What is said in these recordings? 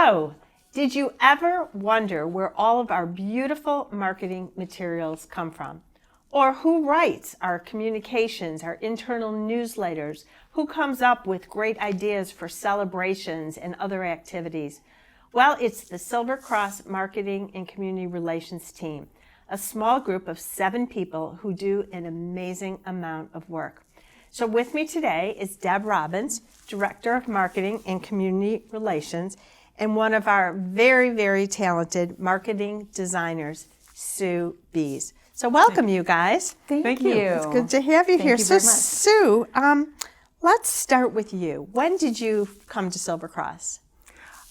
So, did you ever wonder where all of our beautiful marketing materials come from? Or who writes our communications, our internal newsletters? Who comes up with great ideas for celebrations and other activities? Well, it's the Silver Cross Marketing and Community Relations team, a small group of 7 people who do an amazing amount of work. So with me today is Deb Robbins, Director of Marketing and Community Relations, and one of our very, very talented marketing designers, Sue Bies. So welcome, you guys. Thank you. It's good to have you here. Thank you So very much. Sue, let's start with you. When did you come to Silver Cross?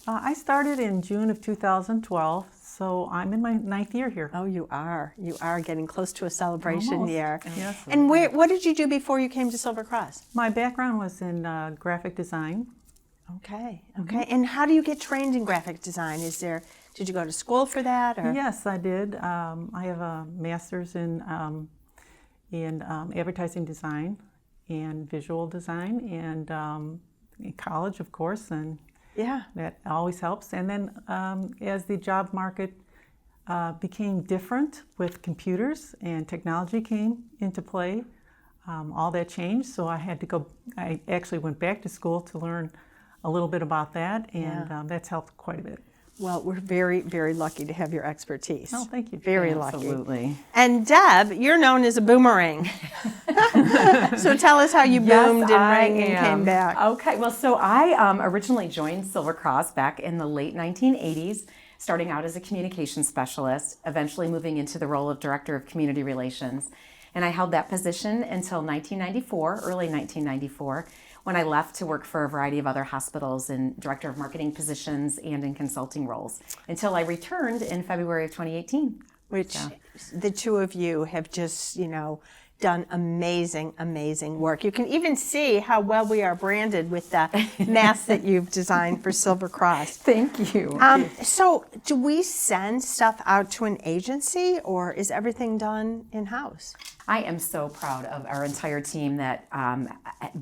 I started in June of 2012, so I'm in my 9th year here. Oh, you are. You are getting close to a celebration Almost. year. Yes. And what did you do before you came to Silver Cross? My background was in graphic design. Okay. And how do you get trained in graphic design? Did you go to school for that? Or? Yes, I did. I have a master's in advertising design and visual design, and in college, of course, and Yeah. that always helps. And then as the job market became different with computers and technology came into play, all that changed. So I actually went back to school to learn a little bit about that, and that's helped quite a bit. Well, we're very, very lucky to have your expertise. Oh, thank you. Very lucky. Absolutely. And Deb, you're known as a boomerang. So tell us how you boomed and rang and came back. Okay, well, so I originally joined Silver Cross back in the late 1980s, starting out as a communications specialist, eventually moving into the role of Director of Community Relations. And I held that position until 1994, early 1994, when I left to work for a variety of other hospitals in Director of Marketing positions and in consulting roles, until I returned in February of 2018. Which the two of you have just, done amazing work. You can even see how well we are branded with the masks that you've designed for Silver Cross. Thank you. So do we send stuff out to an agency, or is everything done in-house? I am so proud of our entire team that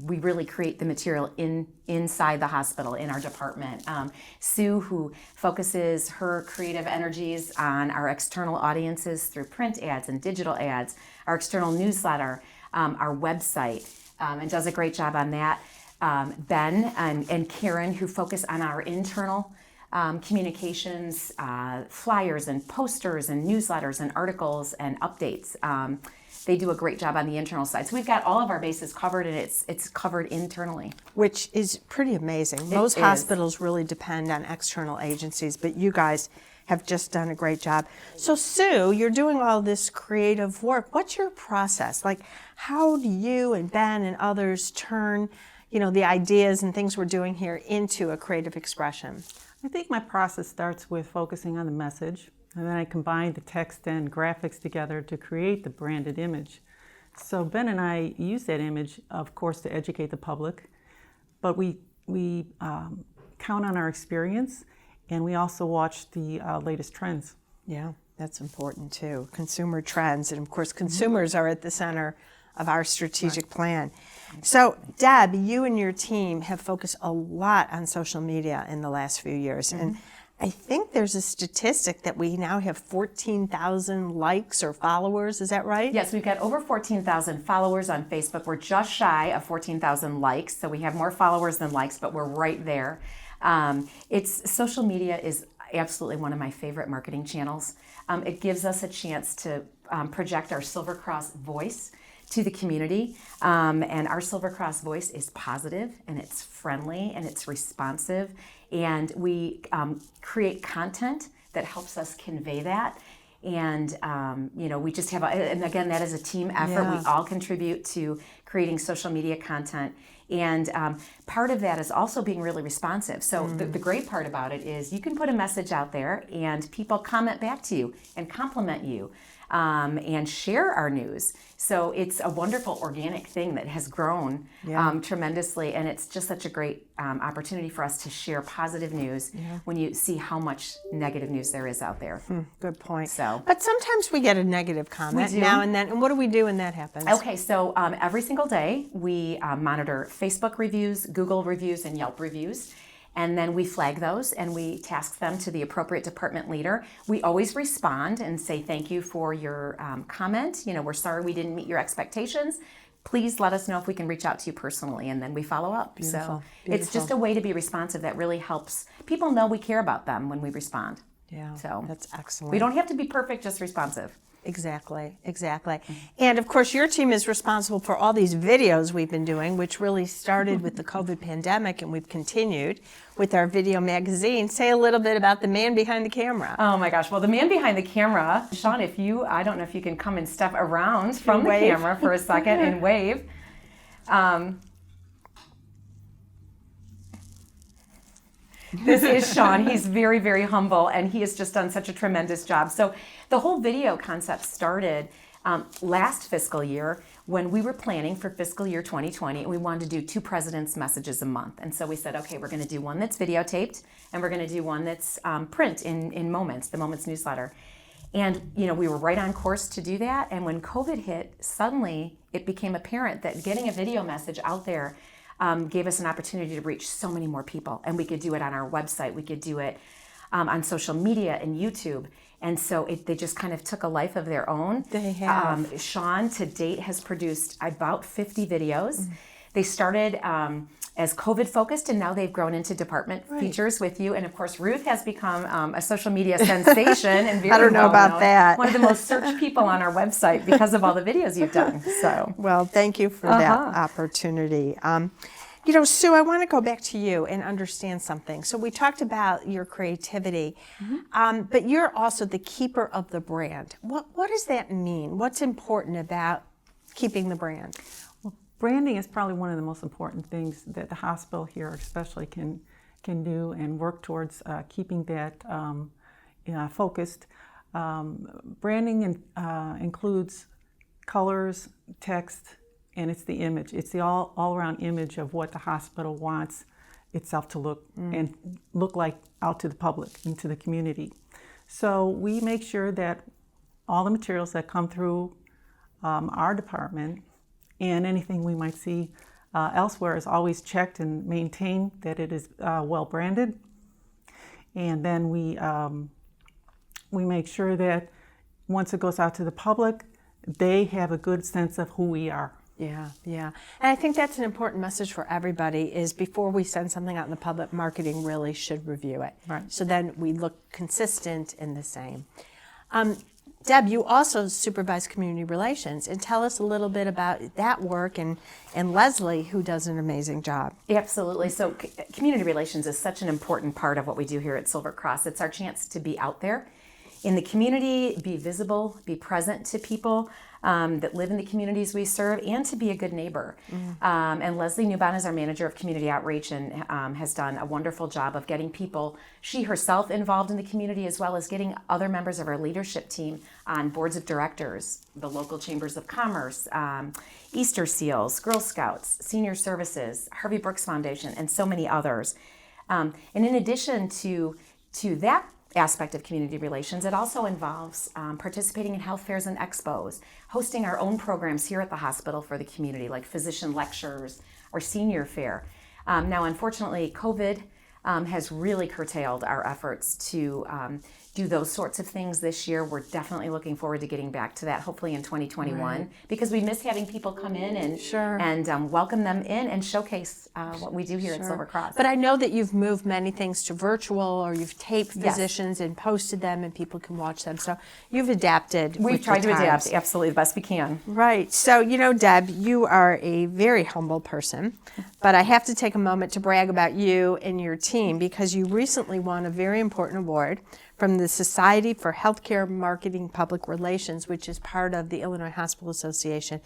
we really create the material inside the hospital, in our department. Sue, who focuses her creative energies on our external audiences through print ads and digital ads, our external newsletter, our website, and does a great job on that. Ben and Karen, who focus on our internal communications, flyers and posters and newsletters and articles and updates. They do a great job on the internal side. So we've got all of our bases covered, and it's covered internally. Which is pretty amazing. Most hospitals really depend on external agencies, but you guys have just done a great job. So Sue, you're doing all this creative work. What's your process? Like, how do you and Ben and others turn, the ideas and things we're doing here into a creative expression? I think my process starts with focusing on the message, and then I combine the text and graphics together to create the branded image. So Ben and I use that image, of course, to educate the public, but we count on our experience, and we also watch the latest trends. Yeah, that's important too. Consumer trends, and of course, consumers are at the center of our strategic plan. So, Deb, you and your team have focused a lot on social media in the last few years, and I think there's a statistic that we now have 14,000 likes or followers. Is that right? Yes, we've got over 14,000 followers on Facebook. We're just shy of 14,000 likes, so we have more followers than likes, but we're right there. Social media is absolutely one of my favorite marketing channels. It gives us a chance to project our Silver Cross voice to the community, and our Silver Cross voice is positive, and it's friendly, and it's responsive, and we create content that helps us convey that. And we just have, and again, that is a team effort. Yeah. We all contribute to creating social media content, and part of that is also being really responsive. So the great part about it is you can put a message out there, and people comment back to you and compliment you. And share our news. So it's a wonderful organic thing that has grown tremendously, and it's just such a great opportunity for us to share positive news when you see how much negative news there is out there. Good point. So, but sometimes we get a negative comment now and then, and what do we do when that happens? Okay, so every single day we monitor Facebook reviews, Google reviews, and Yelp reviews. And then we flag those and we task them to the appropriate department leader. We always respond and say thank you for your comment. We're sorry we didn't meet your expectations. Please let us know if we can reach out to you personally, and then we follow up. Beautiful. It's just a way to be responsive that really helps people know we care about them when we respond. Yeah, So that's excellent. we don't have to be perfect, just responsive. Exactly. And of course, your team is responsible for all these videos we've been doing, which really started with the COVID pandemic, and we've continued with our video magazine. Say a little bit about the man behind the camera. Oh my gosh. Well, the man behind the camera, Sean, I don't know if you can come and step around from the wave? camera for a second and wave. This is Sean. He's very, very humble, and he has just done such a tremendous job. So the whole video concept started last fiscal year when we were planning for fiscal year 2020, and we wanted to do 2 presidents' messages a month. And so we said, okay, we're going to do one that's videotaped, and we're going to do one that's print in Moments, the Moments newsletter. And, we were right on course to do that. And when COVID hit, suddenly it became apparent that getting a video message out there gave us an opportunity to reach so many more people. And we could do it on our website. We could do it on social media and YouTube. And so they just kind of took a life of their own. They have. Sean, to date, has produced about 50 videos. They started as COVID focused, and now they've grown into department features with you. And of course, Ruth has become a social media sensation and very I don't know about that. One of the most searched people on our website because of all the videos you've done. So, Well, thank you for that opportunity. Sue, I want to go back to you and understand something. So we talked about your creativity, but you're also the keeper of the brand. What does that mean? What's important about keeping the brand? Branding is probably one of the most important things that the hospital here especially can do and work towards keeping that focused. Branding includes colors, text, and it's the image. It's the all-around image of what the hospital wants itself to look and look like out to the public and to the community. So we make sure that all the materials that come through our department and anything we might see elsewhere is always checked and maintained, that it is well branded. And then we make sure that once it goes out to the public, they have a good sense of who we are. Yeah. And I think that's an important message for everybody is before we send something out in the public, marketing really should review it. Right. So then we look consistent and the same. Deb, you also supervise community relations, and tell us a little bit about that work and Leslie, who does an amazing job. Absolutely. So community relations is such an important part of what we do here at Silver Cross. It's our chance to be out there in the community, be visible, be present to people that live in the communities we serve, and to be a good neighbor. And Leslie Newbon is our manager of community outreach and has done a wonderful job of getting people, she herself, involved in the community, as well as getting other members of our leadership team on boards of directors, the local chambers of commerce, Easter Seals, Girl Scouts, Senior Services, Harvey Brooks Foundation, and so many others. And in addition to that aspect of community relations, it also involves participating in health fairs and expos, hosting our own programs here at the hospital for the community, like physician lectures or senior fair. Now, unfortunately, COVID has really curtailed our efforts to do those sorts of things this year. We're definitely looking forward to getting back to that, hopefully in 2021, because we miss having people come in and welcome them in and showcase what we do here at Silver Cross. But I know that you've moved many things to virtual, or you've taped physicians and posted them, and people can watch them. So you've adapted. We've tried to adapt, absolutely, the best we can. Right. So, Deb, you are a very humble person, but I have to take a moment to brag about you and your team, because you recently won a very important award from the Society for Healthcare Marketing Public Relations, which is part of the Illinois Hospital Association.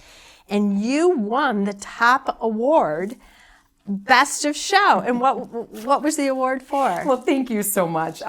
And you won the top award, Best of Show. And what was the award for? Well, thank you so much.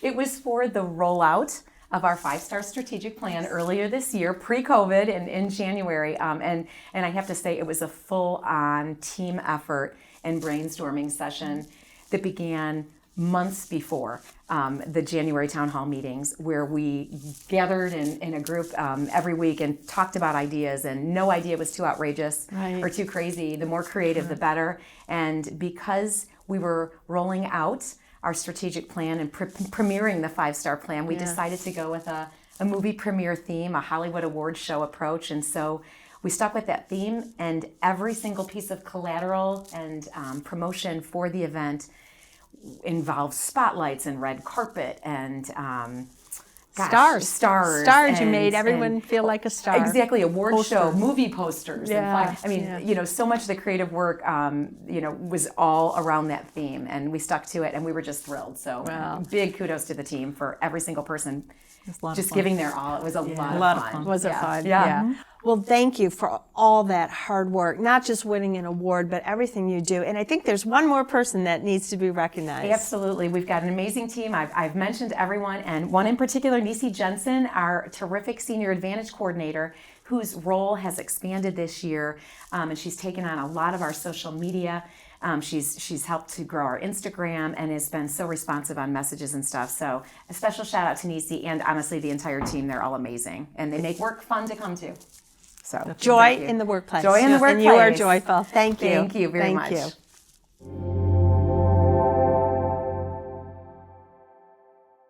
It was for the rollout of our 5-star strategic plan earlier this year, pre-COVID, and in January. And I have to say, it was a full-on team effort and brainstorming session that began months before the January town hall meetings, where we gathered in a group every week and talked about ideas, and no idea was too outrageous or too crazy. The more creative, the better. And because we were rolling out our strategic plan and premiering the 5-star plan, we decided to go with a movie premiere theme, a Hollywood Awards show approach. And so we stuck with that theme, and every single piece of collateral and promotion for the event involves spotlights and red carpet and stars. You made everyone feel like a star. Exactly, award show, movie posters. Yeah. And so much of the creative work, was all around that theme, and we stuck to it, and we were just thrilled. So big kudos to the team for every single person just giving their all. It was a lot of fun. Was it fun? Yeah. Well, thank you for all that hard work, not just winning an award, but everything you do. And I think there's one more person that needs to be recognized. Absolutely. We've got an amazing team. I've mentioned everyone, and one in particular, Nisi Jensen, our terrific Senior Advantage Coordinator, whose role has expanded this year, and she's taken on a lot of our social media. She's helped to grow our Instagram and has been so responsive on messages and stuff. So a special shout out to Nisi and honestly the entire team. They're all amazing, and they make work fun to come to. So Joy in the workplace. Joy in the workplace. And you are joyful. Thank you. Thank you very much. Thank you.